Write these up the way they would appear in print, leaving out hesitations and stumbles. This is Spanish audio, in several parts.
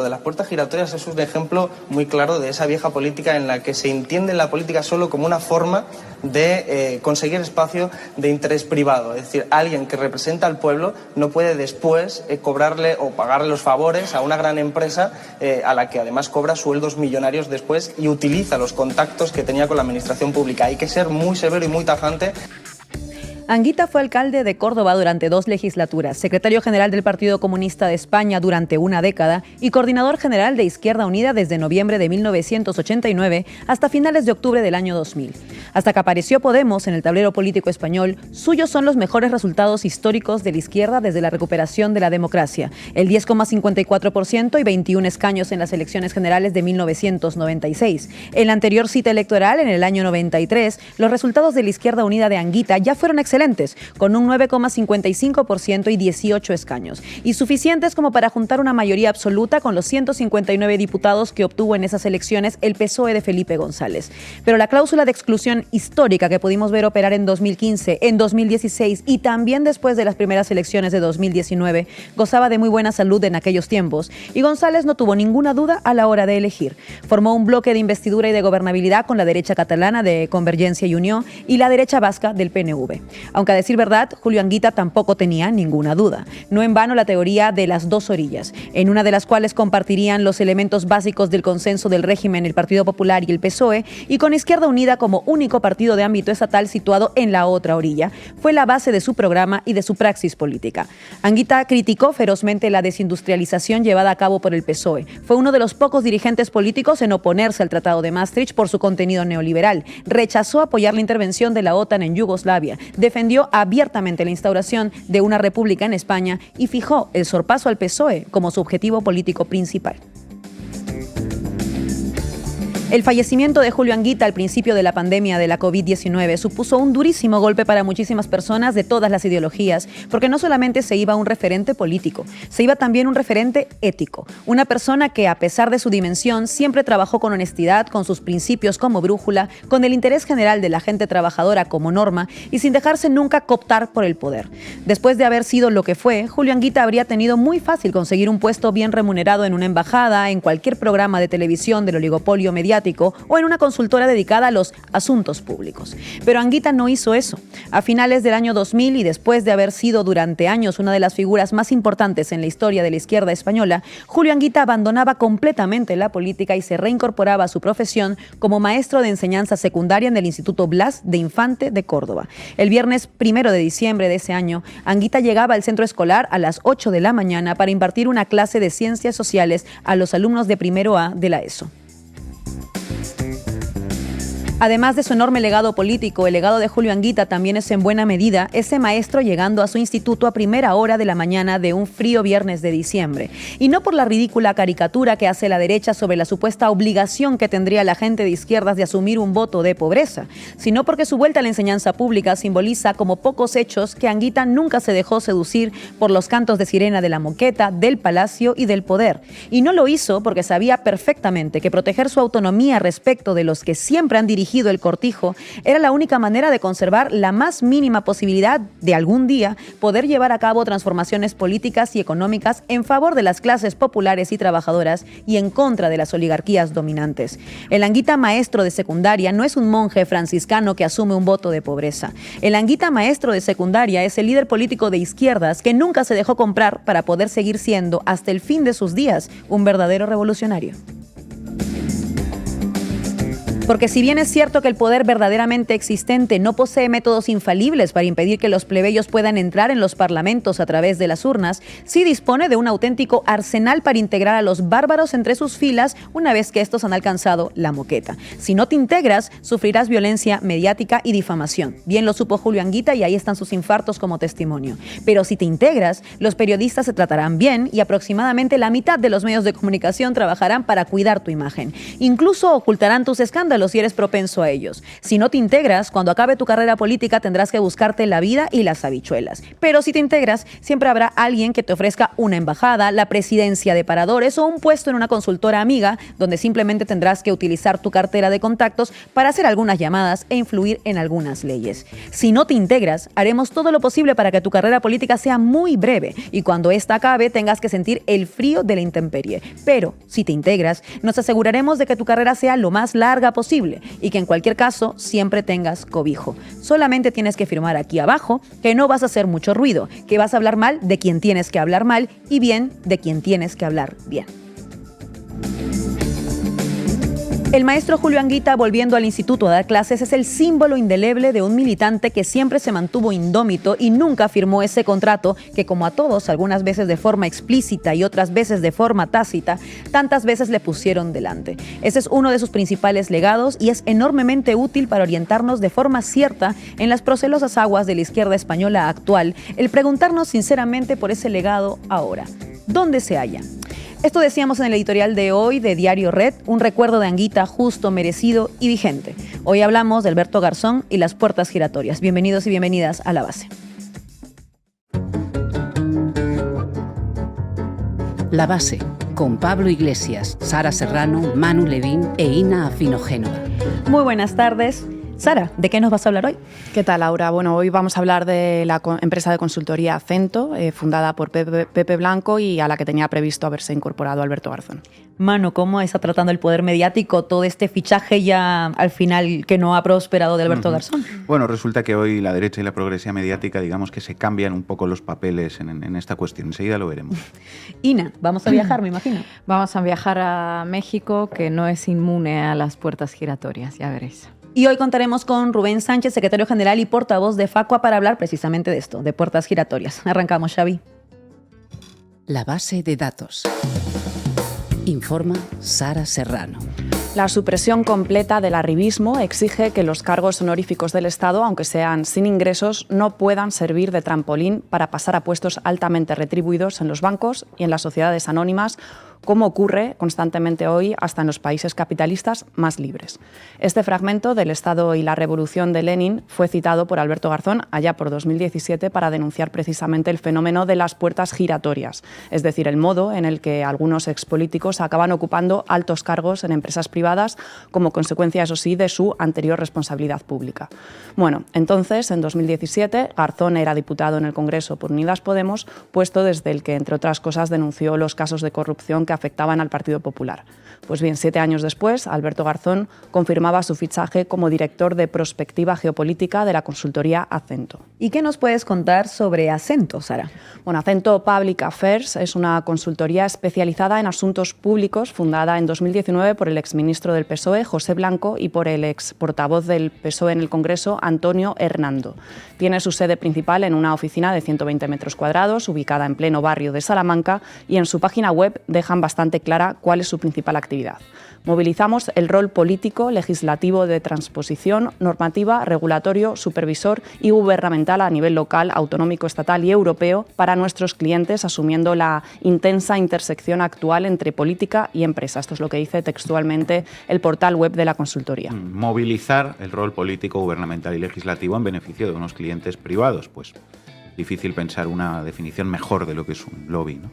Lo de las puertas giratorias es un ejemplo muy claro de esa vieja política en la que se entiende la política solo como una forma de conseguir espacio de interés privado. Es decir, alguien que representa al pueblo no puede después cobrarle o pagarle los favores a una gran empresa a la que además cobra sueldos millonarios después y utiliza los contactos que tenía con la administración pública. Hay que ser muy severo y muy tajante. Anguita fue alcalde de Córdoba durante 2 legislaturas, secretario general del Partido Comunista de España durante una década y coordinador general de Izquierda Unida desde noviembre de 1989 hasta finales de octubre del año 2000. Hasta que apareció Podemos en el tablero político español, suyos son los mejores resultados históricos de la izquierda desde la recuperación de la democracia, el 10,54% y 21 escaños en las elecciones generales de 1996. En la anterior cita electoral, en el año 93, los resultados de la Izquierda Unida de Anguita ya fueron excelentes, con un 9,55% y 18 escaños, y suficientes como para juntar una mayoría absoluta con los 159 diputados que obtuvo en esas elecciones el PSOE de Felipe González. Pero la cláusula de exclusión histórica que pudimos ver operar en 2015, en 2016 y también después de las primeras elecciones de 2019 gozaba de muy buena salud en aquellos tiempos, y González no tuvo ninguna duda a la hora de elegir. Formó un bloque de investidura y de gobernabilidad con la derecha catalana de Convergencia y Unió y la derecha vasca del PNV. Aunque a decir verdad, Julio Anguita tampoco tenía ninguna duda. No en vano la teoría de las dos orillas, en una de las cuales compartirían los elementos básicos del consenso del régimen el Partido Popular y el PSOE, y con Izquierda Unida como único partido de ámbito estatal situado en la otra orilla. Fue la base de su programa y de su praxis política. Anguita criticó ferozmente la desindustrialización llevada a cabo por el PSOE. Fue uno de los pocos dirigentes políticos en oponerse al Tratado de Maastricht por su contenido neoliberal. Rechazó apoyar la intervención de la OTAN en Yugoslavia. Defendió abiertamente la instauración de una república en España y fijó el sorpaso al PSOE como su objetivo político principal. El fallecimiento de Julio Anguita al principio de la pandemia de la COVID-19 supuso un durísimo golpe para muchísimas personas de todas las ideologías, porque no solamente se iba un referente político, se iba también un referente ético, una persona que, a pesar de su dimensión, siempre trabajó con honestidad, con sus principios como brújula, con el interés general de la gente trabajadora como norma y sin dejarse nunca cooptar por el poder. Después de haber sido lo que fue, Julio Anguita habría tenido muy fácil conseguir un puesto bien remunerado en una embajada, en cualquier programa de televisión del oligopolio mediático o en una consultora dedicada a los asuntos públicos. Pero Anguita no hizo eso. A finales del año 2000 y después de haber sido durante años una de las figuras más importantes en la historia de la izquierda española, Julio Anguita abandonaba completamente la política y se reincorporaba a su profesión como maestro de enseñanza secundaria en el Instituto Blas de Infante de Córdoba. El viernes 1 de diciembre de ese año, Anguita llegaba al centro escolar a las 8 de la mañana para impartir una clase de ciencias sociales a los alumnos de primero A de la ESO. Además de su enorme legado político, el legado de Julio Anguita también es en buena medida ese maestro llegando a su instituto a primera hora de la mañana de un frío viernes de diciembre. Y no por la ridícula caricatura que hace la derecha sobre la supuesta obligación que tendría la gente de izquierdas de asumir un voto de pobreza, sino porque su vuelta a la enseñanza pública simboliza como pocos hechos que Anguita nunca se dejó seducir por los cantos de sirena de la moqueta, del palacio y del poder. Y no lo hizo porque sabía perfectamente que proteger su autonomía respecto de los que siempre han dirigido el cortijo era la única manera de conservar la más mínima posibilidad de algún día poder llevar a cabo transformaciones políticas y económicas en favor de las clases populares y trabajadoras y en contra de las oligarquías dominantes. El Anguita maestro de secundaria no es un monje franciscano que asume un voto de pobreza. El Anguita maestro de secundaria es el líder político de izquierdas que nunca se dejó comprar para poder seguir siendo hasta el fin de sus días un verdadero revolucionario. Porque si bien es cierto que el poder verdaderamente existente no posee métodos infalibles para impedir que los plebeyos puedan entrar en los parlamentos a través de las urnas, sí dispone de un auténtico arsenal para integrar a los bárbaros entre sus filas una vez que estos han alcanzado la moqueta. Si no te integras, sufrirás violencia mediática y difamación. Bien lo supo Julio Anguita y ahí están sus infartos como testimonio. Pero si te integras, los periodistas se tratarán bien y aproximadamente la mitad de los medios de comunicación trabajarán para cuidar tu imagen. Incluso ocultarán tus escándalos escándalos si eres propenso a ellos. Si no te integras, cuando acabe tu carrera política tendrás que buscarte la vida y las habichuelas. Pero si te integras, siempre habrá alguien que te ofrezca una embajada, la presidencia de paradores o un puesto en una consultora amiga, donde simplemente tendrás que utilizar tu cartera de contactos para hacer algunas llamadas e influir en algunas leyes. Si no te integras, haremos todo lo posible para que tu carrera política sea muy breve y cuando esta acabe tengas que sentir el frío de la intemperie. Pero si te integras, nos aseguraremos de que tu carrera sea lo más larga posible y que en cualquier caso siempre tengas cobijo. Solamente tienes que firmar aquí abajo que no vas a hacer mucho ruido, que vas a hablar mal de quien tienes que hablar mal y bien de quien tienes que hablar bien. El maestro Julio Anguita, volviendo al instituto a dar clases, es el símbolo indeleble de un militante que siempre se mantuvo indómito y nunca firmó ese contrato que, como a todos, algunas veces de forma explícita y otras veces de forma tácita, tantas veces le pusieron delante. Ese es uno de sus principales legados y es enormemente útil para orientarnos de forma cierta en las procelosas aguas de la izquierda española actual, el preguntarnos sinceramente por ese legado ahora. ¿Dónde se halla? Esto decíamos en el editorial de hoy de Diario Red, un recuerdo de Anguita justo, merecido y vigente. Hoy hablamos de Alberto Garzón y las puertas giratorias. Bienvenidos y bienvenidas a La Base. La Base, con Pablo Iglesias, Sara Serrano, Manu Levín e Ina Afino-Génova. Muy buenas tardes. Sara, ¿de qué nos vas a hablar hoy? ¿Qué tal, Laura? Bueno, hoy vamos a hablar de la empresa de consultoría Acento, fundada por Pepe Blanco y a la que tenía previsto haberse incorporado Alberto Garzón. Manu, ¿cómo está tratando el poder mediático todo este fichaje ya al final que no ha prosperado de Alberto Garzón? Bueno, resulta que hoy la derecha y la progresía mediática, digamos que se cambian un poco los papeles en esta cuestión. Enseguida lo veremos. Ina, vamos a viajar, me imagino. Vamos a viajar a México, que no es inmune a las puertas giratorias, ya veréis. Y hoy contaremos con Rubén Sánchez, secretario general y portavoz de Facua, para hablar precisamente de esto, de puertas giratorias. Arrancamos, Xavi. La base de datos. Informa Sara Serrano. La supresión completa del arribismo exige que los cargos honoríficos del Estado, aunque sean sin ingresos, no puedan servir de trampolín para pasar a puestos altamente retribuidos en los bancos y en las sociedades anónimas, como ocurre constantemente hoy hasta en los países capitalistas más libres. Este fragmento del Estado y la Revolución de Lenin fue citado por Alberto Garzón allá por 2017 para denunciar precisamente el fenómeno de las puertas giratorias, es decir, el modo en el que algunos expolíticos acaban ocupando altos cargos en empresas privadas como consecuencia, eso sí, de su anterior responsabilidad pública. Bueno, entonces, en 2017, Garzón era diputado en el Congreso por Unidas Podemos, puesto desde el que, entre otras cosas, denunció los casos de corrupción que afectaban al Partido Popular. Pues bien, 7 años después, Alberto Garzón confirmaba su fichaje como director de prospectiva geopolítica de la consultoría Acento. ¿Y qué nos puedes contar sobre Acento, Sara? Bueno, Acento Public Affairs es una consultoría especializada en asuntos públicos, fundada en 2019 por el exministro del PSOE, José Blanco, y por el ex portavoz del PSOE en el Congreso, Antonio Hernando. Tiene su sede principal en una oficina de 120 metros cuadrados, ubicada en pleno barrio de Salamanca, y en su página web dejan bastante clara cuál es su principal actividad. Movilizamos el rol político, legislativo, de transposición, normativa, regulatorio, supervisor y gubernamental a nivel local, autonómico, estatal y europeo para nuestros clientes, asumiendo la intensa intersección actual entre política y empresa. Esto es lo que dice textualmente el portal web de la consultoría. Movilizar el rol político, gubernamental y legislativo en beneficio de unos clientes privados, pues difícil pensar una definición mejor de lo que es un lobby, ¿no?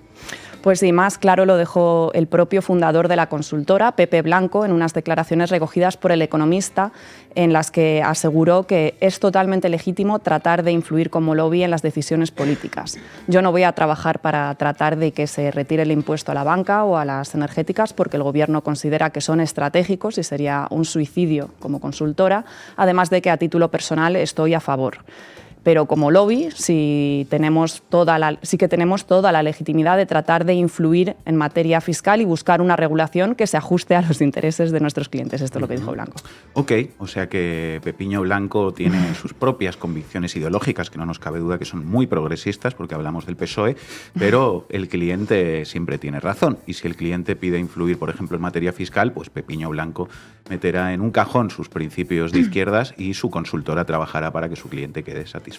Pues sí, más claro lo dejó el propio fundador de la consultora, Pepe Blanco, en unas declaraciones recogidas por El Economista, en las que aseguró que es totalmente legítimo tratar de influir como lobby en las decisiones políticas. Yo no voy a trabajar para tratar de que se retire el impuesto a la banca o a las energéticas, porque el Gobierno considera que son estratégicos y sería un suicidio como consultora, además de que a título personal estoy a favor. Pero como lobby sí que tenemos toda la legitimidad de tratar de influir en materia fiscal y buscar una regulación que se ajuste a los intereses de nuestros clientes. Esto es lo que dijo Blanco. Ok, o sea que Pepiño Blanco tiene sus propias convicciones ideológicas, que no nos cabe duda que son muy progresistas, porque hablamos del PSOE, pero el cliente siempre tiene razón. Y si el cliente pide influir, por ejemplo, en materia fiscal, pues Pepiño Blanco meterá en un cajón sus principios de izquierdas y su consultora trabajará para que su cliente quede satisfecho.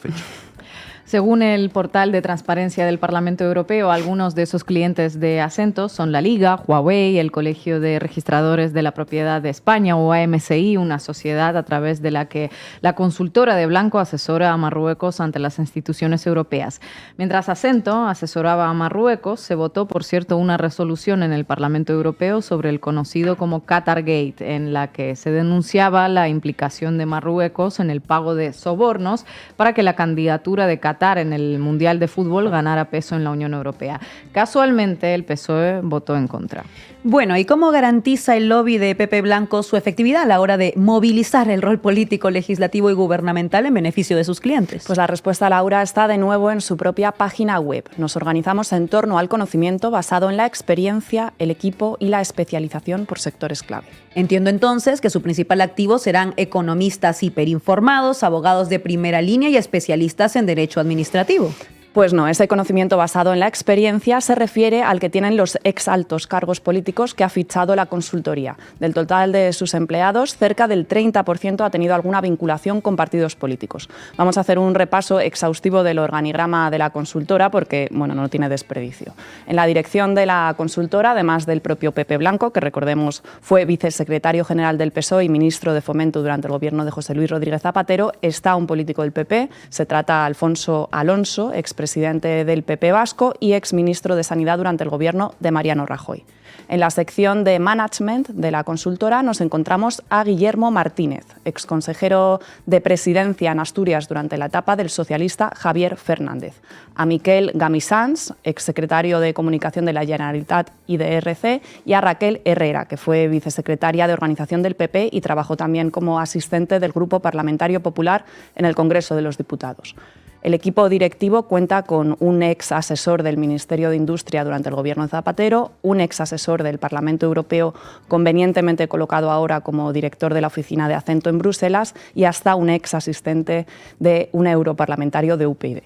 Según el portal de transparencia del Parlamento Europeo, algunos de esos clientes de Ascensos son la Liga, Huawei, el Colegio de Registradores de la Propiedad de España o AMCI, una sociedad a través de la que la consultora de Blanco asesora a Marruecos ante las instituciones europeas. Mientras Ascento asesoraba a Marruecos, se votó, por cierto, una resolución en el Parlamento Europeo sobre el conocido como Qatargate, en la que se denunciaba la implicación de Marruecos en el pago de sobornos para que la candidatura de Qatar en el Mundial de Fútbol ganara peso en la Unión Europea. Casualmente, el PSOE votó en contra. Bueno, ¿y cómo garantiza el lobby de Pepe Blanco su efectividad a la hora de movilizar el rol político, legislativo y gubernamental en beneficio de sus clientes? Pues la respuesta, Laura, está de nuevo en su propia página web. Nos organizamos en torno al conocimiento basado en la experiencia, el equipo y la especialización por sectores clave. Entiendo entonces que su principal activo serán economistas hiperinformados, abogados de primera línea y especialistas en derecho administrativo. Pues no, ese conocimiento basado en la experiencia se refiere al que tienen los ex altos cargos políticos que ha fichado la consultoría. Del total de sus empleados, cerca del 30% ha tenido alguna vinculación con partidos políticos. Vamos a hacer un repaso exhaustivo del organigrama de la consultora porque, bueno, no tiene desperdicio. En la dirección de la consultora, además del propio Pepe Blanco, que recordemos fue vicesecretario general del PSOE y ministro de Fomento durante el gobierno de José Luis Rodríguez Zapatero, está un político del PP, se trata Alfonso Alonso, expresidente del PP vasco y exministro de Sanidad durante el gobierno de Mariano Rajoy. En la sección de Management de la consultora nos encontramos a Guillermo Martínez, exconsejero de Presidencia en Asturias durante la etapa del socialista Javier Fernández, a Miquel Gamisans, exsecretario de Comunicación de la Generalitat y de ERC, y a Raquel Herrera, que fue vicesecretaria de Organización del PP y trabajó también como asistente del Grupo Parlamentario Popular en el Congreso de los Diputados. El equipo directivo cuenta con un ex asesor del Ministerio de Industria durante el gobierno de Zapatero, un ex asesor del Parlamento Europeo convenientemente colocado ahora como director de la oficina de Acento en Bruselas y hasta un ex asistente de un europarlamentario de UPyD.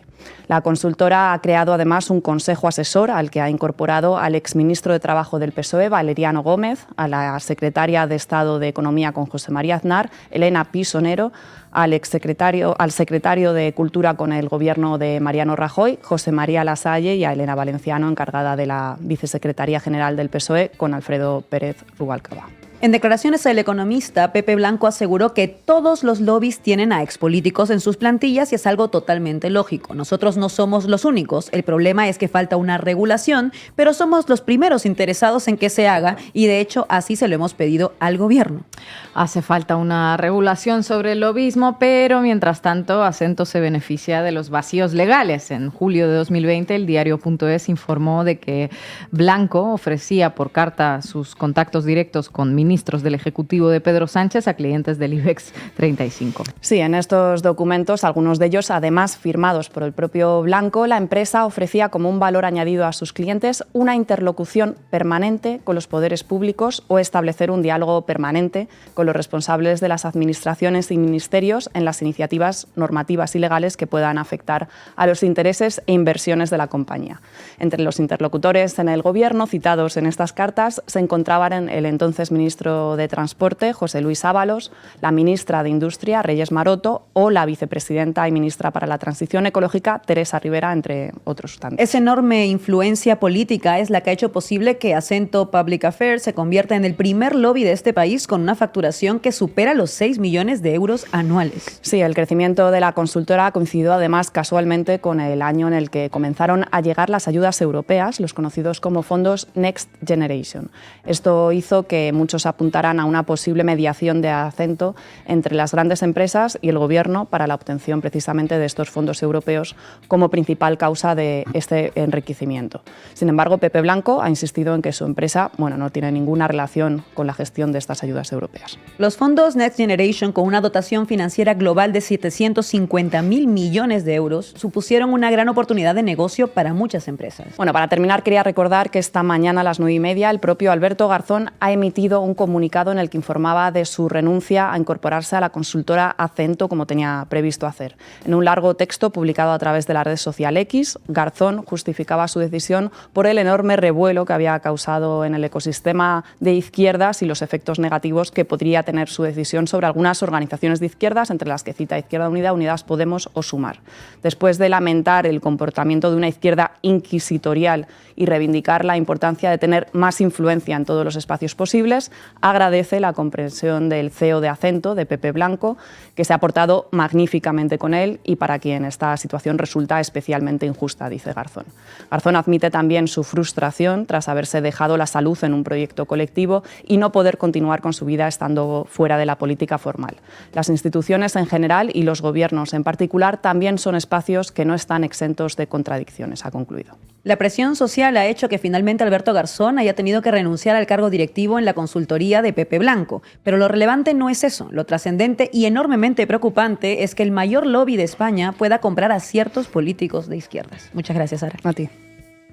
La consultora ha creado además un consejo asesor al que ha incorporado al exministro de Trabajo del PSOE, Valeriano Gómez, a la secretaria de Estado de Economía con José María Aznar, Elena Pisonero, al secretario de Cultura con el gobierno de Mariano Rajoy, José María Lasalle, y a Elena Valenciano, encargada de la vicesecretaría general del PSOE, con Alfredo Pérez Rubalcaba. En declaraciones al Economista, Pepe Blanco aseguró que todos los lobbies tienen a expolíticos en sus plantillas y es algo totalmente lógico. Nosotros no somos los únicos. El problema es que falta una regulación, pero somos los primeros interesados en que se haga y de hecho así se lo hemos pedido al gobierno. Hace falta una regulación sobre el lobismo, pero mientras tanto Ascento se beneficia de los vacíos legales. En julio de 2020 el diario.es informó de que Blanco ofrecía por carta sus contactos directos con ministros del Ejecutivo de Pedro Sánchez a clientes del IBEX 35. Sí, en estos documentos, algunos de ellos además firmados por el propio Blanco, la empresa ofrecía como un valor añadido a sus clientes una interlocución permanente con los poderes públicos o establecer un diálogo permanente con los responsables de las administraciones y ministerios en las iniciativas normativas y legales que puedan afectar a los intereses e inversiones de la compañía. Entre los interlocutores en el gobierno citados en estas cartas se encontraban el entonces ministro de Transporte, José Luis Ábalos, la ministra de Industria, Reyes Maroto, o la vicepresidenta y ministra para la Transición Ecológica, Teresa Rivera, entre otros tantos. Esa enorme influencia política es la que ha hecho posible que Acento Public Affairs se convierta en el primer lobby de este país con una facturación que supera los 6 millones de euros anuales. Sí, el crecimiento de la consultora coincidió además casualmente con el año en el que comenzaron a llegar las ayudas europeas, los conocidos como fondos Next Generation. Esto hizo que muchos apuntarán a una posible mediación de Acento entre las grandes empresas y el Gobierno para la obtención precisamente de estos fondos europeos como principal causa de este enriquecimiento. Sin embargo, Pepe Blanco ha insistido en que su empresa no tiene ninguna relación con la gestión de estas ayudas europeas. Los fondos Next Generation, con una dotación financiera global de 750.000 millones de euros, supusieron una gran oportunidad de negocio para muchas empresas. Bueno, para terminar, quería recordar que esta mañana a las 9:30 el propio Alberto Garzón ha emitido un un comunicado en el que informaba de su renuncia a incorporarse a la consultora Acento como tenía previsto hacer. En un largo texto publicado a través de la red social X, Garzón justificaba su decisión por el enorme revuelo que había causado en el ecosistema de izquierdas y los efectos negativos que podría tener su decisión sobre algunas organizaciones de izquierdas, entre las que cita Izquierda Unida, Unidas Podemos o Sumar. Después de lamentar el comportamiento de una izquierda inquisitorial y reivindicar la importancia de tener más influencia en todos los espacios posibles, agradece la comprensión del CEO de Acento, de Pepe Blanco, que se ha portado magníficamente con él y para quien esta situación resulta especialmente injusta, dice Garzón. Garzón admite también su frustración tras haberse dejado la salud en un proyecto colectivo y no poder continuar con su vida estando fuera de la política formal. Las instituciones en general y los gobiernos en particular también son espacios que no están exentos de contradicciones, ha concluido. La presión social ha hecho que finalmente Alberto Garzón haya tenido que renunciar al cargo directivo en la consultoría de Pepe Blanco. Pero lo relevante no es eso. Lo trascendente y enormemente preocupante es que el mayor lobby de España pueda comprar a ciertos políticos de izquierdas. Muchas gracias, Sara. A ti.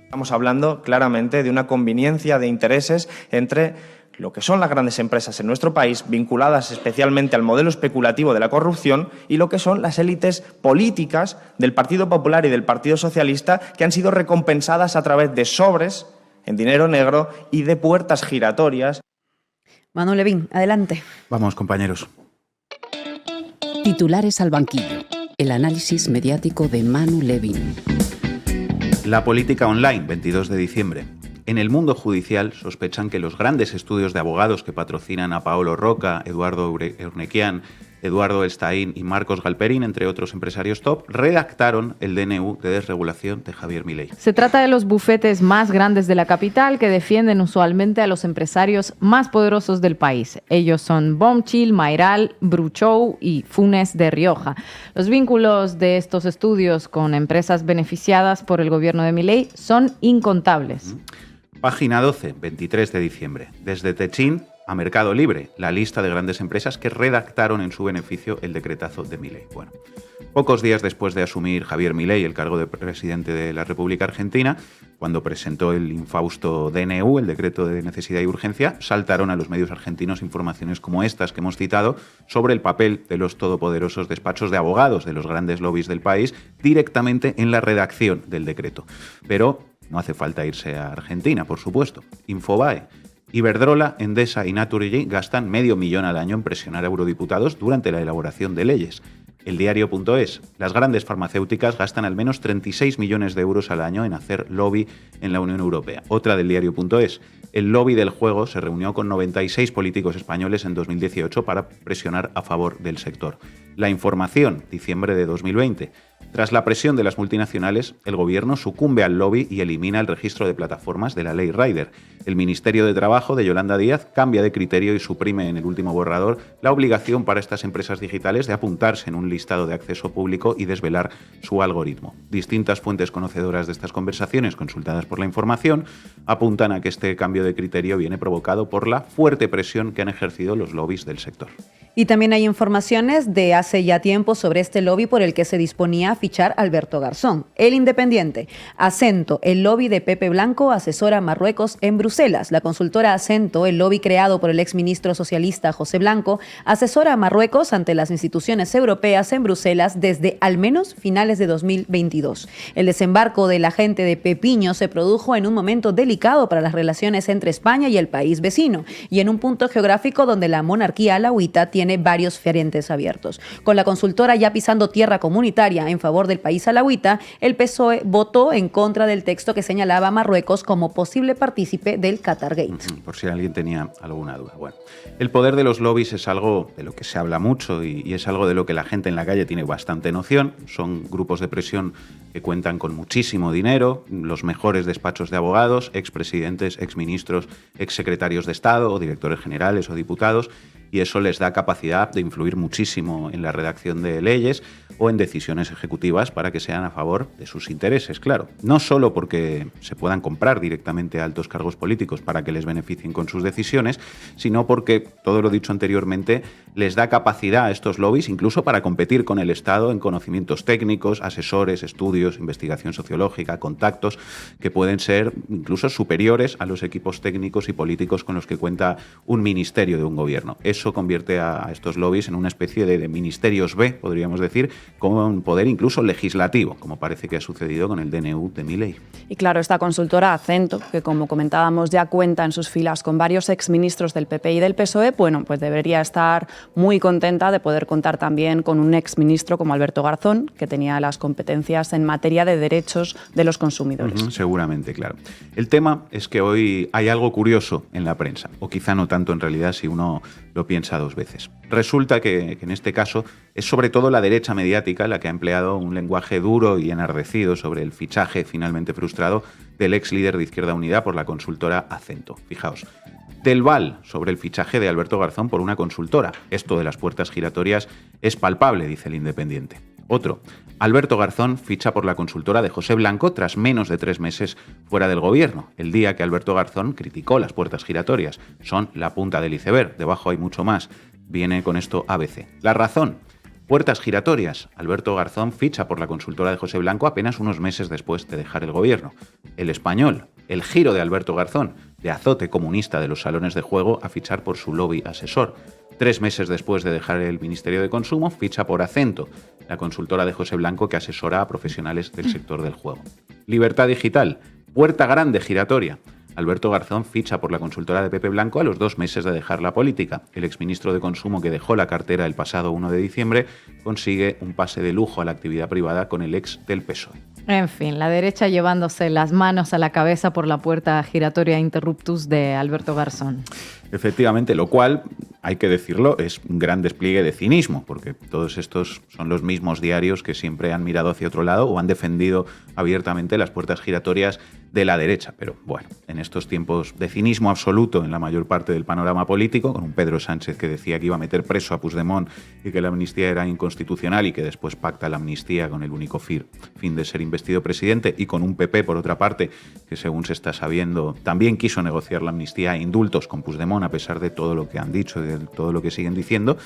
Estamos hablando claramente de una conveniencia de intereses entre lo que son las grandes empresas en nuestro país, vinculadas especialmente al modelo especulativo de la corrupción, y lo que son las élites políticas del Partido Popular y del Partido Socialista, que han sido recompensadas a través de sobres en dinero negro y de puertas giratorias. Manu Levín, adelante. Vamos, compañeros. Titulares al banquillo. El análisis mediático de Manu Levín. La política online, 22 de diciembre. En el mundo judicial sospechan que los grandes estudios de abogados que patrocinan a Paolo Roca, Eduardo Urnequian, Eduardo Elstaín y Marcos Galperín, entre otros empresarios top, redactaron el DNU de desregulación de Javier Milei. Se trata de los bufetes más grandes de la capital que defienden usualmente a los empresarios más poderosos del país. Ellos son Bombchill, Mayral, Bruchou y Funes de Rioja. Los vínculos de estos estudios con empresas beneficiadas por el gobierno de Milei son incontables. Página 12, 23 de diciembre. Desde Techín a Mercado Libre, la lista de grandes empresas que redactaron en su beneficio el decretazo de Milei. Bueno, pocos días después de asumir Javier Milei el cargo de presidente de la República Argentina, cuando presentó el infausto DNU, el decreto de necesidad y urgencia, saltaron a los medios argentinos informaciones como estas que hemos citado sobre el papel de los todopoderosos despachos de abogados de los grandes lobbies del país directamente en la redacción del decreto. Pero no hace falta irse a Argentina, por supuesto. Infobae, Iberdrola, Endesa y Naturgy gastan $500.000 al año en presionar a eurodiputados durante la elaboración de leyes. El diario.es, las grandes farmacéuticas gastan al menos 36 millones de euros al año en hacer lobby en la Unión Europea. Otra del diario.es, el lobby del juego se reunió con 96 políticos españoles en 2018 para presionar a favor del sector. La Información, diciembre de 2020. Tras la presión de las multinacionales, el gobierno sucumbe al lobby y elimina el registro de plataformas de la ley Rider. El Ministerio de Trabajo de Yolanda Díaz cambia de criterio y suprime en el último borrador la obligación para estas empresas digitales de apuntarse en un listado de acceso público y desvelar su algoritmo. Distintas fuentes conocedoras de estas conversaciones, consultadas por La Información, apuntan a que este cambio de criterio viene provocado por la fuerte presión que han ejercido los lobbies del sector. Y también hay informaciones de hace ya tiempo sobre este lobby por el que se disponía a fichar Alberto Garzón. El Independiente. Acento, el lobby de Pepe Blanco asesora a Marruecos en Bruselas. La consultora Acento, el lobby creado por el exministro socialista José Blanco, asesora a Marruecos ante las instituciones europeas en Bruselas desde al menos finales de 2022. El desembarco del agente de Pepiño se produjo en un momento delicado para las relaciones entre España y el país vecino y en un punto geográfico donde la monarquía alauita tiene varios frentes abiertos. Con la consultora ya pisando tierra comunitaria en favor del país alauita, el PSOE votó en contra del texto que señalaba a Marruecos como posible partícipe del Qatargate. Por si alguien tenía alguna duda. Bueno, el poder de los lobbies es algo de lo que se habla mucho y es algo de lo que la gente en la calle tiene bastante noción. Son grupos de presión que cuentan con muchísimo dinero, los mejores despachos de abogados, expresidentes, exministros, exsecretarios de Estado o directores generales o diputados, y eso les da capacidad de influir muchísimo en la redacción de leyes o en decisiones ejecutivas para que sean a favor de sus intereses, claro. No solo porque se puedan comprar directamente a altos cargos políticos para que les beneficien con sus decisiones, sino porque, todo lo dicho anteriormente, les da capacidad a estos lobbies incluso para competir con el Estado en conocimientos técnicos, asesores, estudios, investigación sociológica, contactos, que pueden ser incluso superiores a los equipos técnicos y políticos con los que cuenta un ministerio de un gobierno. Eso convierte a estos lobbies en una especie de ministerios B, podríamos decir, con poder incluso legislativo, como parece que ha sucedido con el DNU de Milei. Y claro, esta consultora Acento, que como comentábamos ya cuenta en sus filas con varios exministros del PP y del PSOE, bueno, pues debería estar muy contenta de poder contar también con un exministro como Alberto Garzón, que tenía las competencias en materia de derechos de los consumidores. Seguramente, claro. El tema es que hoy hay algo curioso en la prensa, o quizá no tanto en realidad si uno lo piensa dos veces. Resulta que en este caso es sobre todo la derecha mediática la que ha empleado un lenguaje duro y enardecido sobre el fichaje finalmente frustrado del ex líder de Izquierda Unida por la consultora Acento. Fijaos, del val sobre el fichaje de Alberto Garzón por una consultora. Esto de las puertas giratorias es palpable, dice El Independiente. Otro, Alberto Garzón ficha por la consultora de José Blanco tras menos de 3 meses fuera del gobierno, el día que Alberto Garzón criticó las puertas giratorias. Son la punta del iceberg, debajo hay mucho más. Viene con esto ABC. La razón, puertas giratorias. Alberto Garzón ficha por la consultora de José Blanco apenas unos meses después de dejar el gobierno. El Español, el giro de Alberto Garzón, de azote comunista de los salones de juego a fichar por su lobby asesor. 3 meses después de dejar el Ministerio de Consumo, ficha por Acento, la consultora de José Blanco que asesora a profesionales del sector del juego. Libertad Digital, puerta grande giratoria. Alberto Garzón ficha por la consultora de Pepe Blanco a los 2 meses de dejar la política. El exministro de Consumo que dejó la cartera el pasado 1 de diciembre consigue un pase de lujo a la actividad privada con el ex del PSOE. En fin, la derecha llevándose las manos a la cabeza por la puerta giratoria interruptus de Alberto Garzón. Efectivamente, lo cual, hay que decirlo, es un gran despliegue de cinismo, porque todos estos son los mismos diarios que siempre han mirado hacia otro lado o han defendido abiertamente las puertas giratorias de la derecha. Pero bueno, en estos tiempos de cinismo absoluto en la mayor parte del panorama político, con un Pedro Sánchez que decía que iba a meter preso a Puigdemont y que la amnistía era inconstitucional y que después pacta la amnistía con el único fin de ser investido presidente, y con un PP, por otra parte, que según se está sabiendo, también quiso negociar la amnistía e indultos con Puigdemont a pesar de todo lo que han dicho y de todo lo que siguen diciendo,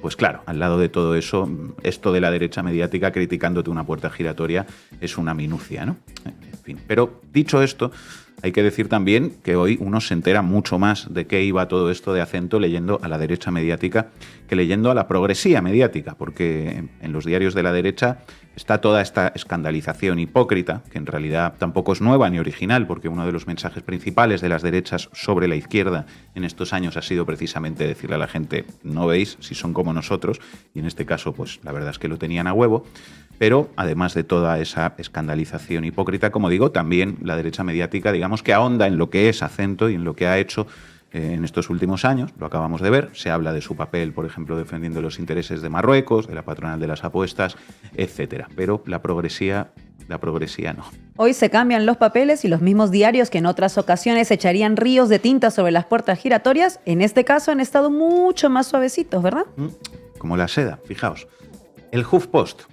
pues claro, al lado de todo eso, esto de la derecha mediática criticándote una puerta giratoria es una minucia, ¿no? En fin, pero dicho esto, hay que decir también que hoy uno se entera mucho más de qué iba todo esto de Acento leyendo a la derecha mediática que leyendo a la progresía mediática, porque en los diarios de la derecha está toda esta escandalización hipócrita, que en realidad tampoco es nueva ni original, porque uno de los mensajes principales de las derechas sobre la izquierda en estos años ha sido precisamente decirle a la gente, no veis si son como nosotros, y en este caso pues la verdad es que lo tenían a huevo. Pero además de toda esa escandalización hipócrita, como digo, también la derecha mediática, digamos que ahonda en lo que es Acento y en lo que ha hecho en estos últimos años, lo acabamos de ver. Se habla de su papel, por ejemplo, defendiendo los intereses de Marruecos, de la patronal de las apuestas, etcétera. Pero la progresía no. Hoy se cambian los papeles y los mismos diarios que en otras ocasiones echarían ríos de tinta sobre las puertas giratorias, en este caso han estado mucho más suavecitos, ¿verdad? Como la seda, fijaos. El HuffPost.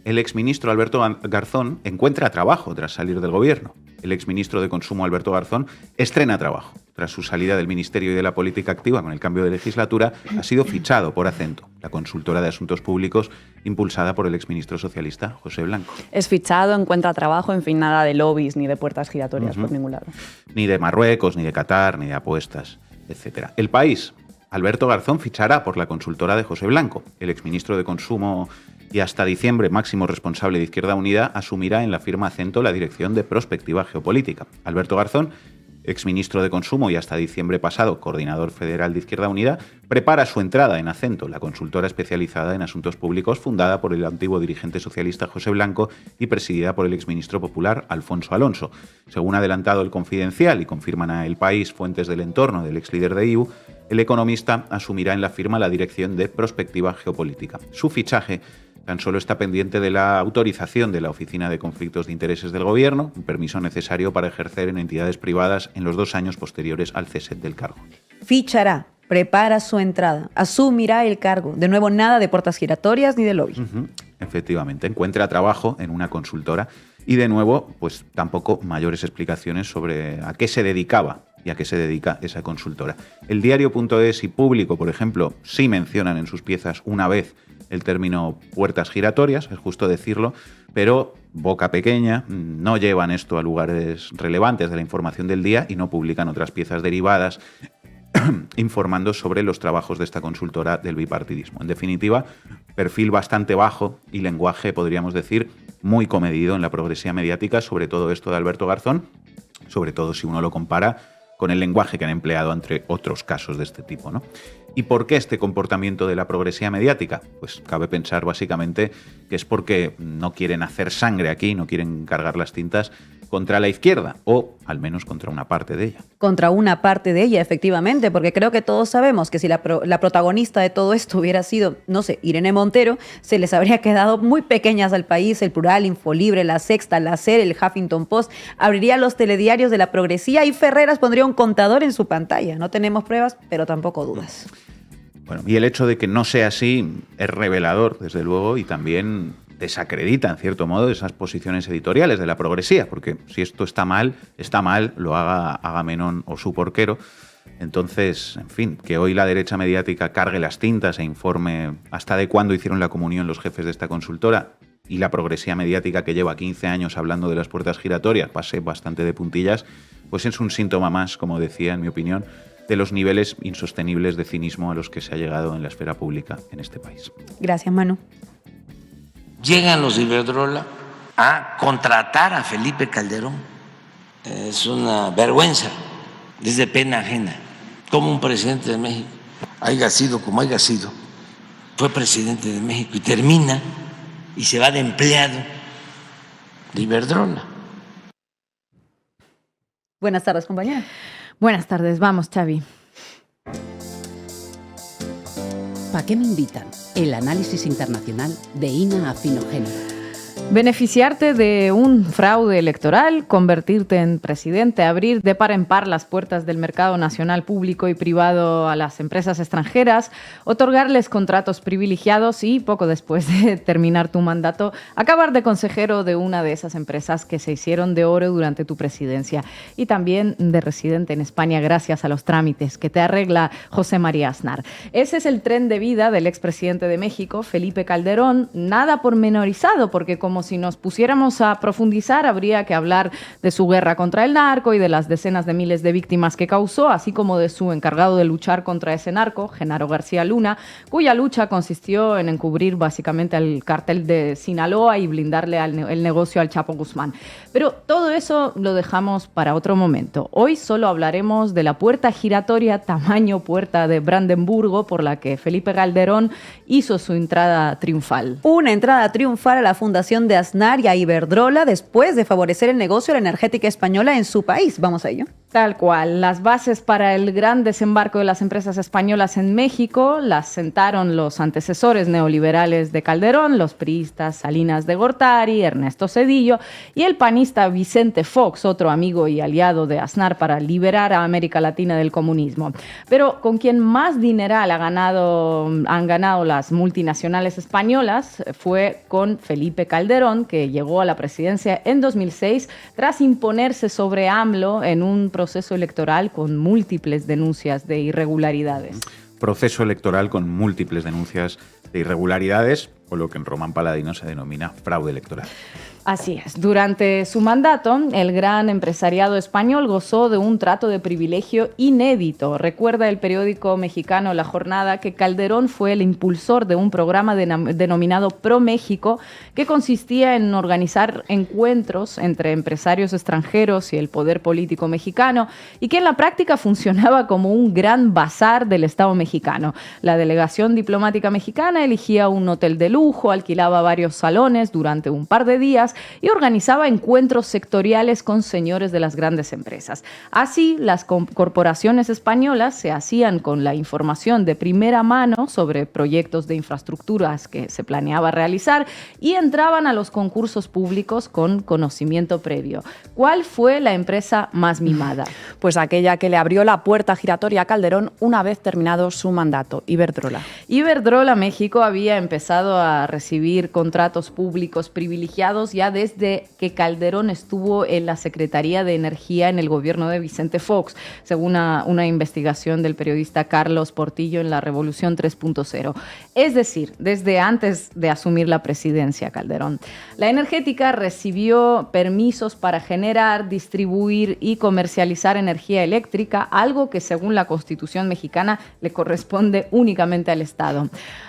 El exministro Alberto Garzón encuentra trabajo tras salir del gobierno. El exministro de Consumo Alberto Garzón estrena trabajo. Tras su salida del Ministerio y de la Política Activa con el cambio de legislatura, ha sido fichado por Acento, la consultora de asuntos públicos impulsada por el exministro socialista José Blanco. Es fichado, encuentra trabajo, en fin, nada de lobbies ni de puertas giratorias por ningún lado. Ni de Marruecos, ni de Qatar, ni de apuestas, etcétera. El País. Alberto Garzón fichará por la consultora de José Blanco. El exministro de Consumo y hasta diciembre máximo responsable de Izquierda Unida asumirá en la firma Acento la dirección de Prospectiva Geopolítica. Alberto Garzón, exministro de Consumo y hasta diciembre pasado coordinador federal de Izquierda Unida, prepara su entrada en Acento, la consultora especializada en asuntos públicos fundada por el antiguo dirigente socialista José Blanco y presidida por el exministro popular Alfonso Alonso. Según ha adelantado El Confidencial y confirman a El País fuentes del entorno del ex líder de IU, el economista asumirá en la firma la dirección de Prospectiva Geopolítica. Su fichaje tan solo está pendiente de la autorización de la Oficina de Conflictos de Intereses del Gobierno, un permiso necesario para ejercer en entidades privadas en los 2 años posteriores al cese del cargo. Fichará, prepara su entrada, asumirá el cargo. De nuevo, nada de puertas giratorias ni de lobby. efectivamente, encuentra trabajo en una consultora y, de nuevo, pues tampoco mayores explicaciones sobre a qué se dedicaba y a qué se dedica esa consultora. El diario.es y Público, por ejemplo, sí mencionan en sus piezas una vez el término puertas giratorias, es justo decirlo, pero boca pequeña, no llevan esto a lugares relevantes de la información del día y no publican otras piezas derivadas informando sobre los trabajos de esta consultora del bipartidismo. En definitiva, perfil bastante bajo y lenguaje, podríamos decir, muy comedido en la progresía mediática, sobre todo esto de Alberto Garzón, sobre todo si uno lo compara con el lenguaje que han empleado entre otros casos de este tipo, ¿no? ¿Y por qué este comportamiento de la progresía mediática? Pues cabe pensar básicamente que es porque no quieren hacer sangre aquí, no quieren cargar las tintas contra la izquierda, o al menos contra una parte de ella. Contra una parte de ella, efectivamente, porque creo que todos sabemos que si la protagonista de todo esto hubiera sido, no sé, Irene Montero, se les habría quedado muy pequeñas al País, El Plural, Infolibre, La Sexta, La SER, el Huffington Post, abriría los telediarios de la progresía y Ferreras pondría un contador en su pantalla. No tenemos pruebas, pero tampoco dudas. Bueno, y el hecho de que no sea así es revelador, desde luego, y también desacredita, en cierto modo, esas posiciones editoriales de la progresía, porque si esto está mal, lo haga Agamenón o su porquero. Entonces, en fin, que hoy la derecha mediática cargue las tintas e informe hasta de cuándo hicieron la comunión los jefes de esta consultora, y la progresía mediática que lleva 15 años hablando de las puertas giratorias pase bastante de puntillas, pues es un síntoma más, como decía, en mi opinión, de los niveles insostenibles de cinismo a los que se ha llegado en la esfera pública en este país. Gracias, Manu. Llegan los de Iberdrola a contratar a Felipe Calderón. Es una vergüenza, es de pena ajena. Como un presidente de México, haya sido como haya sido, fue presidente de México y termina y se va de empleado de Iberdrola. Buenas tardes, compañera. Buenas tardes, vamos, Xavi. ¿Para qué me invitan? El análisis internacional de Ina Afinogénero. Beneficiarte de un fraude electoral, convertirte en presidente, abrir de par en par las puertas del mercado nacional público y privado a las empresas extranjeras, otorgarles contratos privilegiados y, poco después de terminar tu mandato, acabar de consejero de una de esas empresas que se hicieron de oro durante tu presidencia y también de residente en España gracias a los trámites que te arregla José María Aznar. Ese es el tren de vida del expresidente de México, Felipe Calderón, nada pormenorizado, porque como si nos pusiéramos a profundizar, habría que hablar de su guerra contra el narco y de las decenas de miles de víctimas que causó, así como de su encargado de luchar contra ese narco, Genaro García Luna, cuya lucha consistió en encubrir básicamente al cártel de Sinaloa y blindarle el negocio al Chapo Guzmán. Pero todo eso lo dejamos para otro momento. Hoy solo hablaremos de la puerta giratoria tamaño puerta de Brandenburgo por la que Felipe Calderón hizo su entrada triunfal. Una entrada triunfal a la fundación de Aznar y a Iberdrola después de favorecer el negocio de la energética española en su país. Vamos a ello. Tal cual. Las bases para el gran desembarco de las empresas españolas en México las sentaron los antecesores neoliberales de Calderón, los priistas Salinas de Gortari, Ernesto Zedillo y el panista Vicente Fox, otro amigo y aliado de Aznar para liberar a América Latina del comunismo. Pero con quien más dineral han ganado las multinacionales españolas fue con Felipe Calderón, que llegó a la presidencia en 2006 tras imponerse sobre AMLO en un proceso electoral con múltiples denuncias de irregularidades. Proceso electoral con múltiples denuncias de irregularidades, o lo que en Román Paladino se denomina fraude electoral. Así es. Durante su mandato, el gran empresariado español gozó de un trato de privilegio inédito. Recuerda el periódico mexicano La Jornada que Calderón fue el impulsor de un programa denominado Pro México, que consistía en organizar encuentros entre empresarios extranjeros y el poder político mexicano, y que en la práctica funcionaba como un gran bazar del Estado mexicano. La delegación diplomática mexicana elegía un hotel de lujo, alquilaba varios salones durante un par de días y organizaba encuentros sectoriales con señores de las grandes empresas. Así, las corporaciones españolas se hacían con la información de primera mano sobre proyectos de infraestructuras que se planeaba realizar y entraban a los concursos públicos con conocimiento previo. ¿Cuál fue la empresa más mimada? Pues aquella que le abrió la puerta giratoria a Calderón una vez terminado su mandato, Iberdrola. Iberdrola México había empezado a recibir contratos públicos privilegiados ya desde que Calderón estuvo en la Secretaría de Energía en el gobierno de Vicente Fox, según una investigación del periodista Carlos Portillo en La Revolución 3.0. Es decir, desde antes de asumir la presidencia Calderón. La energética recibió permisos para generar, distribuir y comercializar energía eléctrica, algo que según la Constitución mexicana le corresponde únicamente al Estado.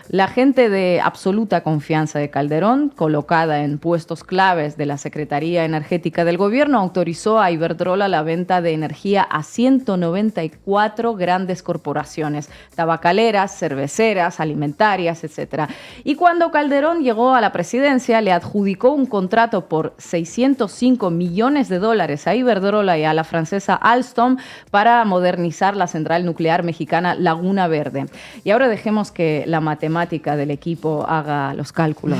La gente de absoluta confianza de Calderón, colocada en puestos claves de la Secretaría Energética del gobierno, autorizó a Iberdrola la venta de energía a 194 grandes corporaciones, tabacaleras, cerveceras, alimentarias, etc. Y cuando Calderón llegó a la presidencia, le adjudicó un contrato por $605 millones a Iberdrola y a la francesa Alstom para modernizar la central nuclear mexicana Laguna Verde. Y ahora dejemos que la matemática del equipo haga los cálculos.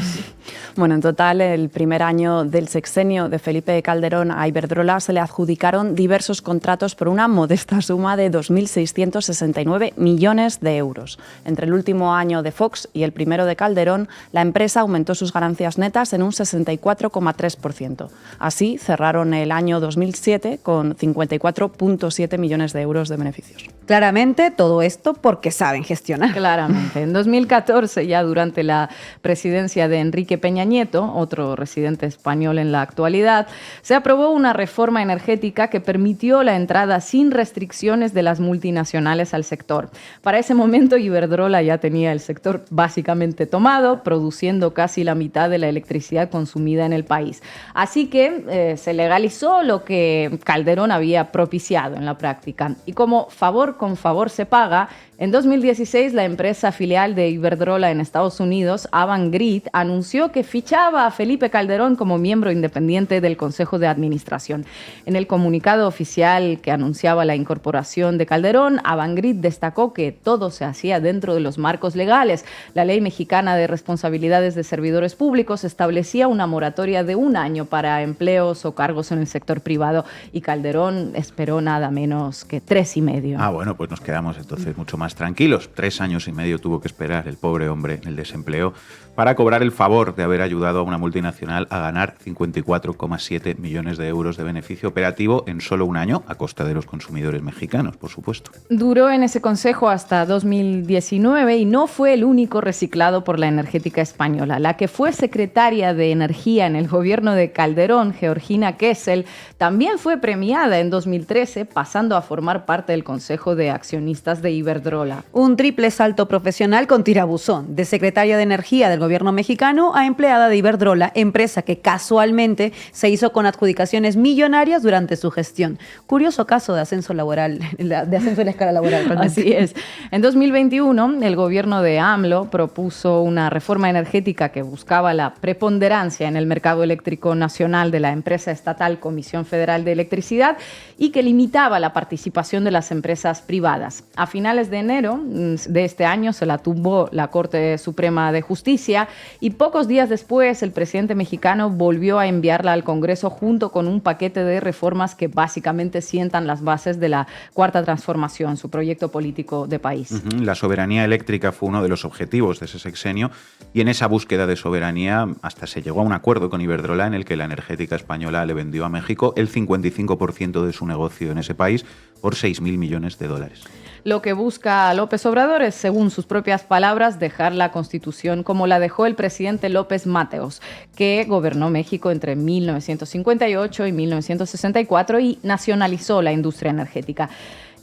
Bueno, en total, el primer año del sexenio de Felipe Calderón a Iberdrola se le adjudicaron diversos contratos por una modesta suma de 2.669 millones de euros. Entre el último año de Fox y el primero de Calderón, la empresa aumentó sus ganancias netas en un 64,3%. Así, cerraron el año 2007 con 54,7 millones de euros de beneficios. Claramente, todo esto porque saben gestionar. Claramente. En 2014, ya durante la presidencia de Enrique Peña Nieto, otro residente español en la actualidad, se aprobó una reforma energética que permitió la entrada sin restricciones de las multinacionales al sector. Para ese momento, Iberdrola ya tenía el sector básicamente tomado, produciendo casi la mitad de la electricidad consumida en el país. Así que se legalizó lo que Calderón había propiciado en la práctica. Y como favor con favor se paga, en 2016 la empresa filial de Iberdrola en Estados Unidos, Avangrid, anunció que fichaba a Felipe Calderón como miembro independiente del Consejo de Administración. En el comunicado oficial que anunciaba la incorporación de Calderón, Avangrid destacó que todo se hacía dentro de los marcos legales. La Ley Mexicana de Responsabilidades de Servidores Públicos establecía una moratoria de 1 año para empleos o cargos en el sector privado y Calderón esperó nada menos que 3,5. Ah, bueno, pues nos quedamos entonces mucho más tranquilos. 3 años y medio tuvo que esperar el pobre hombre en el desempleo para cobrar el favor de haber ayudado a una multinacional a ganar 54,7 millones de euros de beneficio operativo en solo 1 año, a costa de los consumidores mexicanos, por supuesto. Duró en ese consejo hasta 2019 y no fue el único reciclado por la energética española. La que fue secretaria de Energía en el gobierno de Calderón, Georgina Kessel, también fue premiada en 2013, pasando a formar parte del Consejo de Accionistas de Iberdrola. Un triple salto profesional con tirabuzón, de secretaria de Energía del gobierno mexicano a empleada de Iberdrola, empresa que casualmente se hizo con adjudicaciones millonarias durante su gestión. Curioso caso de ascenso laboral, de ascenso en la escala laboral. Así es. En 2021, el gobierno de AMLO propuso una reforma energética que buscaba la preponderancia en el mercado eléctrico nacional de la empresa estatal Comisión Federal de Electricidad y que limitaba la participación de las empresas privadas. A finales de enero de este año se la tumbó la Corte Suprema de Justicia y pocos días después el presidente mexicano volvió a enviarla al Congreso junto con un paquete de reformas que básicamente sientan las bases de la Cuarta Transformación, su proyecto político de país. La soberanía eléctrica fue uno de los objetivos de ese sexenio y en esa búsqueda de soberanía hasta se llegó a un acuerdo con Iberdrola en el que la energética española le vendió a México el 55% de su negocio en ese país por 6.000 millones de dólares. Lo que busca López Obrador es, según sus propias palabras, dejar la Constitución como la dejó el presidente López Mateos, que gobernó México entre 1958 y 1964 y nacionalizó la industria energética.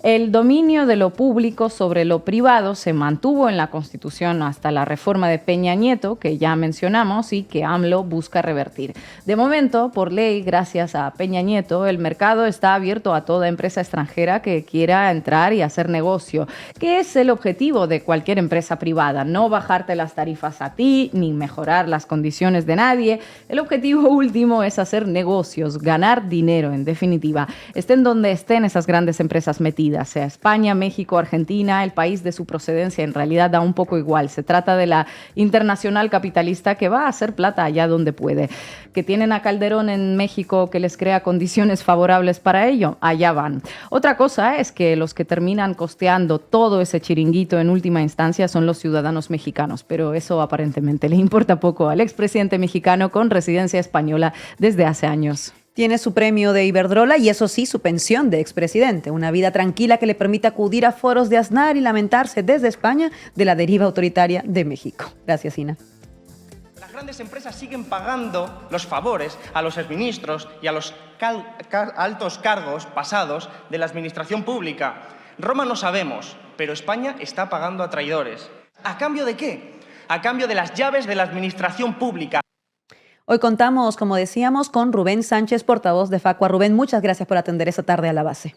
El dominio de lo público sobre lo privado se mantuvo en la Constitución hasta la reforma de Peña Nieto, que ya mencionamos y que AMLO busca revertir. De momento, por ley, gracias a Peña Nieto, el mercado está abierto a toda empresa extranjera que quiera entrar y hacer negocio, que es el objetivo de cualquier empresa privada, no bajarte las tarifas a ti ni mejorar las condiciones de nadie. El objetivo último es hacer negocios, ganar dinero, en definitiva, estén donde estén esas grandes empresas metidas. salida, sea España, México, Argentina, el país de su procedencia, en realidad da un poco igual. Se trata de la internacional capitalista que va a hacer plata allá donde puede. Que tienen a Calderón en México que les crea condiciones favorables para ello, allá van. Otra cosa es que los que terminan costeando todo ese chiringuito en última instancia son los ciudadanos mexicanos, pero eso aparentemente le importa poco al expresidente mexicano con residencia española desde hace años. Tiene su premio de Iberdrola y, eso sí, su pensión de expresidente. Una vida tranquila que le permite acudir a foros de Aznar y lamentarse desde España de la deriva autoritaria de México. Gracias, Ina. Las grandes empresas siguen pagando los favores a los exministros y a los altos cargos pasados de la administración pública. Roma no sabemos, pero España está pagando a traidores. ¿A cambio de qué? A cambio de las llaves de la administración pública. Hoy contamos, como decíamos, con Rubén Sánchez, portavoz de Facua. Rubén, muchas gracias por atender esta tarde a la base.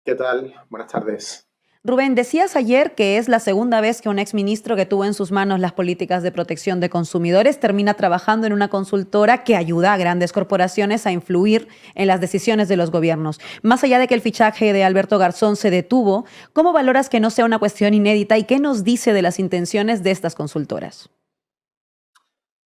¿Qué tal? Buenas tardes. Rubén, decías ayer que es la segunda vez que un exministro que tuvo en sus manos las políticas de protección de consumidores termina trabajando en una consultora que ayuda a grandes corporaciones a influir en las decisiones de los gobiernos. Más allá de que el fichaje de Alberto Garzón se detuvo, ¿cómo valoras que no sea una cuestión inédita y qué nos dice de las intenciones de estas consultoras?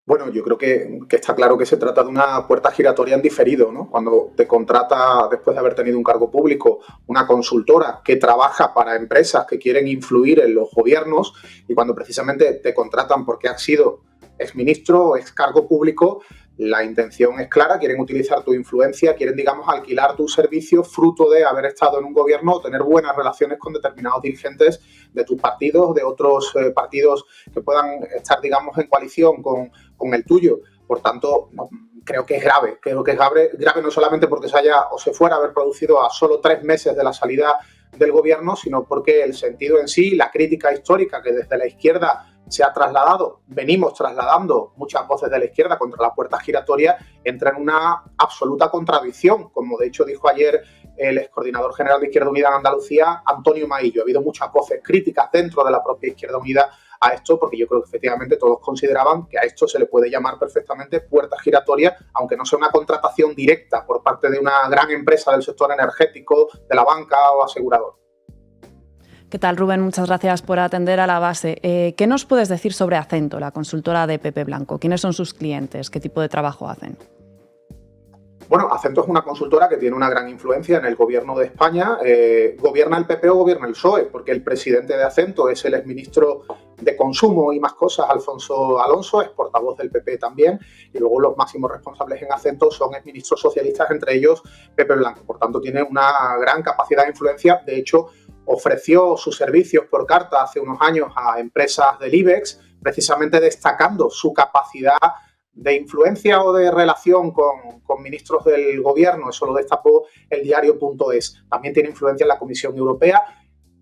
Bueno, yo creo que está claro que se trata de una puerta giratoria en diferido, ¿no? Cuando te contrata, después de haber tenido un cargo público, una consultora que trabaja para empresas que quieren influir en los gobiernos, y cuando precisamente te contratan porque has sido exministro o ex cargo público, la intención es clara, quieren utilizar tu influencia, quieren, digamos, alquilar tus servicios fruto de haber estado en un gobierno o tener buenas relaciones con determinados dirigentes de tus partidos, de otros partidos que puedan estar, digamos, en coalición con el tuyo. Por tanto, no, creo que es grave no solamente porque se haya o se fuera a haber producido a solo 3 meses de la salida del gobierno, sino porque el sentido en sí, la crítica histórica que desde la izquierda se ha trasladado, venimos trasladando muchas voces de la izquierda contra la puerta giratoria, entra en una absoluta contradicción, como de hecho dijo ayer el excoordinador general de Izquierda Unida en Andalucía, Antonio Maillo. Ha habido muchas voces críticas dentro de la propia Izquierda Unida a esto, porque yo creo que efectivamente todos consideraban que a esto se le puede llamar perfectamente puerta giratoria, aunque no sea una contratación directa por parte de una gran empresa del sector energético, de la banca o asegurador. ¿Qué tal, Rubén? Muchas gracias por atender a la base. ¿Qué nos puedes decir sobre Acento, la consultora de Pepe Blanco? ¿Quiénes son sus clientes? ¿Qué tipo de trabajo hacen? Bueno, Acento es una consultora que tiene una gran influencia en el gobierno de España. ¿Gobierna el PP o gobierna el PSOE? Porque el presidente de Acento es el exministro de Consumo y más cosas, Alfonso Alonso, es portavoz del PP también, y luego los máximos responsables en Acento son exministros socialistas, entre ellos Pepe Blanco. Por tanto, tiene una gran capacidad de influencia. De hecho, ofreció sus servicios por carta hace unos años a empresas del IBEX, precisamente destacando su capacidad de influencia o de relación con ministros del gobierno. Eso lo destapó el diario.es. También tiene influencia en la Comisión Europea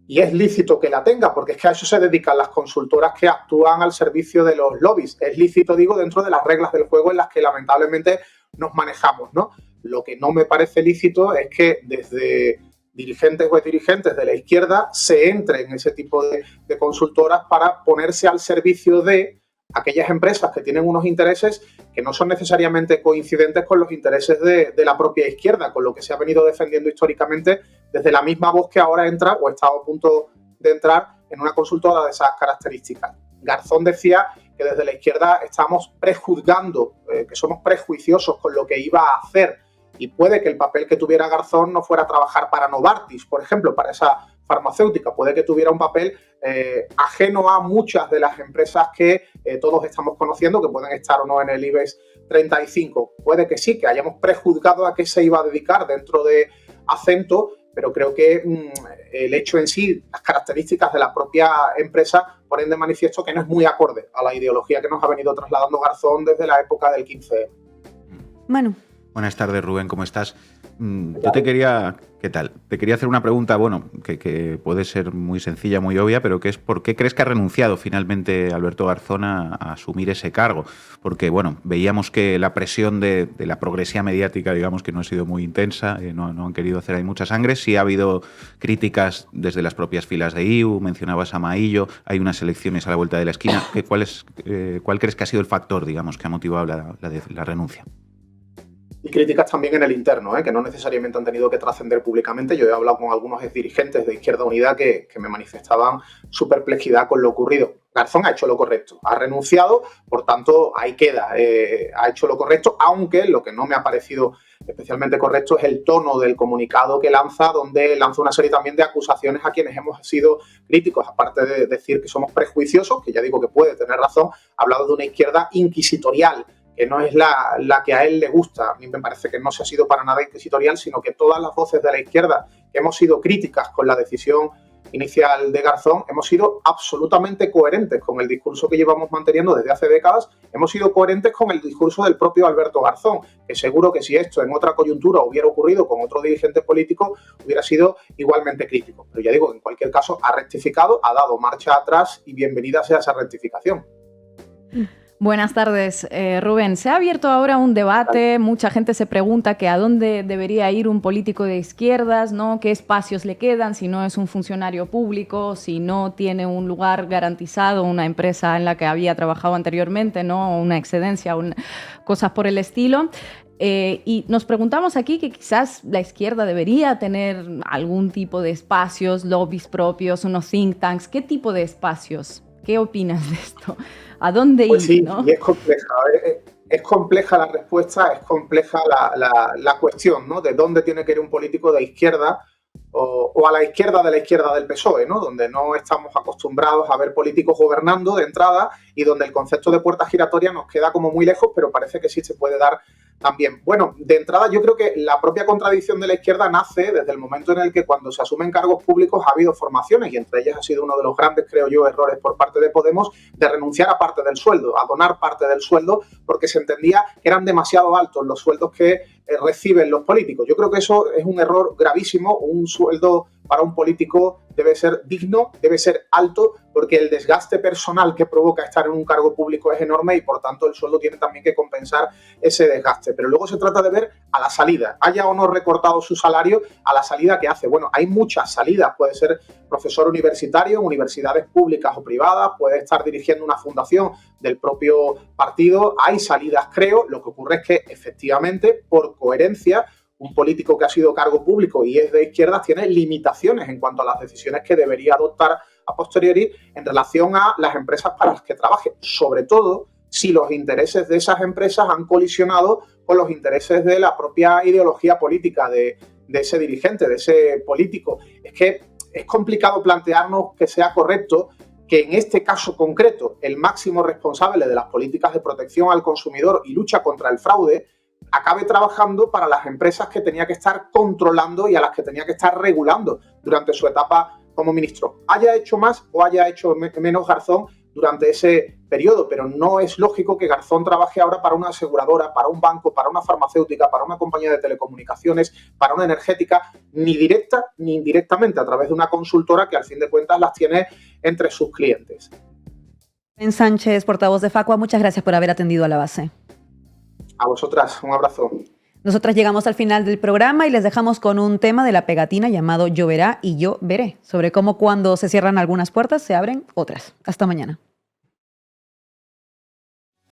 y es lícito que la tenga, porque es que a eso se dedican las consultoras que actúan al servicio de los lobbies. Es lícito, digo, dentro de las reglas del juego en las que lamentablemente nos manejamos, ¿no? Lo que no me parece lícito es que desde dirigentes o exdirigentes de la izquierda se entre en ese tipo de consultoras para ponerse al servicio de aquellas empresas que tienen unos intereses que no son necesariamente coincidentes con los intereses de la propia izquierda, con lo que se ha venido defendiendo históricamente desde la misma voz que ahora entra o está a punto de entrar en una consultora de esas características. Garzón decía que desde la izquierda estamos prejuzgando, que somos prejuiciosos con lo que iba a hacer, y puede que el papel que tuviera Garzón no fuera trabajar para Novartis, por ejemplo, para esa farmacéutica. Puede que tuviera un papel ajeno a muchas de las empresas que todos estamos conociendo, que pueden estar o no en el IBEX 35. Puede que sí, que hayamos prejuzgado a qué se iba a dedicar dentro de Acento, pero creo que el hecho en sí, las características de la propia empresa ponen de manifiesto que no es muy acorde a la ideología que nos ha venido trasladando Garzón desde la época del 15M. Manu. Buenas tardes, Rubén, ¿cómo estás? Yo te quería... ¿Qué tal? Te quería hacer una pregunta, bueno, que puede ser muy sencilla, muy obvia, pero que es ¿por qué crees que ha renunciado finalmente Alberto Garzón a asumir ese cargo? Porque, bueno, veíamos que la presión de la progresía mediática, digamos, que no ha sido muy intensa, no han querido hacer ahí mucha sangre. Sí ha habido críticas desde las propias filas de IU, mencionabas a Maillo, hay unas elecciones a la vuelta de la esquina. ¿Cuál crees que ha sido el factor, digamos, que ha motivado la renuncia? y críticas también en el interno, que no necesariamente han tenido que trascender públicamente. Yo he hablado con algunos dirigentes de Izquierda Unida que me manifestaban su perplejidad con lo ocurrido. Garzón ha hecho lo correcto, ha renunciado, por tanto, ahí queda, ha hecho lo correcto, aunque lo que no me ha parecido especialmente correcto es el tono del comunicado que lanza, donde lanza una serie también de acusaciones a quienes hemos sido críticos, aparte de decir que somos prejuiciosos, que ya digo que puede tener razón, ha hablado de una izquierda inquisitorial, que no es la que a él le gusta. A mí me parece que no se ha sido para nada inquisitorial, sino que todas las voces de la izquierda que hemos sido críticas con la decisión inicial de Garzón, hemos sido absolutamente coherentes con el discurso que llevamos manteniendo desde hace décadas, hemos sido coherentes con el discurso del propio Alberto Garzón, que seguro que si esto en otra coyuntura hubiera ocurrido con otro dirigente político, hubiera sido igualmente crítico. Pero ya digo, en cualquier caso, ha rectificado, ha dado marcha atrás y bienvenida sea esa rectificación. Buenas tardes, Rubén. Se ha abierto ahora un debate, mucha gente se pregunta que a dónde debería ir un político de izquierdas, ¿no? ¿Qué espacios le quedan si no es un funcionario público, si no tiene un lugar garantizado, una empresa en la que había trabajado anteriormente, ¿no? Una excedencia, cosas por el estilo? Y nos preguntamos aquí que quizás la izquierda debería tener algún tipo de espacios, lobbies propios, unos think tanks. ¿Qué tipo de espacios? ¿Qué opinas de esto? ¿A dónde ir? Pues sí, ¿no? y es compleja. Es compleja la respuesta, es compleja la cuestión, ¿no? De dónde tiene que ir un político de izquierda o a la izquierda del PSOE, ¿no? Donde no estamos acostumbrados a ver políticos gobernando de entrada y donde el concepto de puerta giratoria nos queda como muy lejos, pero parece que sí se puede dar también. Bueno, de entrada yo creo que la propia contradicción de la izquierda nace desde el momento en el que cuando se asumen cargos públicos ha habido formaciones y entre ellas ha sido uno de los grandes, creo yo, errores por parte de Podemos de renunciar a parte del sueldo, a donar parte del sueldo porque se entendía que eran demasiado altos los sueldos que reciben los políticos. Yo creo que eso es un error gravísimo. Un sueldo para un político debe ser digno, debe ser alto, porque el desgaste personal que provoca estar en un cargo público es enorme y por tanto el sueldo tiene también que compensar ese desgaste. Pero luego se trata de ver a la salida, haya o no recortado su salario, a la salida que hace. Bueno, hay muchas salidas, puede ser profesor universitario en universidades públicas o privadas, puede estar dirigiendo una fundación del propio partido, hay salidas, creo. Lo que ocurre es que efectivamente, por coherencia, un político que ha sido cargo público y es de izquierdas tiene limitaciones en cuanto a las decisiones que debería adoptar a posteriori en relación a las empresas para las que trabaje, sobre todo si los intereses de esas empresas han colisionado con los intereses de la propia ideología política de ese dirigente, de ese político. Es que es complicado plantearnos que sea correcto que en este caso concreto el máximo responsable de las políticas de protección al consumidor y lucha contra el fraude acabe trabajando para las empresas que tenía que estar controlando y a las que tenía que estar regulando durante su etapa como ministro. Haya hecho más o haya hecho menos Garzón durante ese periodo, pero no es lógico que Garzón trabaje ahora para una aseguradora, para un banco, para una farmacéutica, para una compañía de telecomunicaciones, para una energética, ni directa ni indirectamente, a través de una consultora que al fin de cuentas las tiene entre sus clientes. Ben Sánchez, portavoz de Facua, muchas gracias por haber atendido a La Base. A vosotras, un abrazo. Nosotras llegamos al final del programa y les dejamos con un tema de la pegatina llamado Lloverá y yo veré, sobre cómo cuando se cierran algunas puertas se abren otras. Hasta mañana.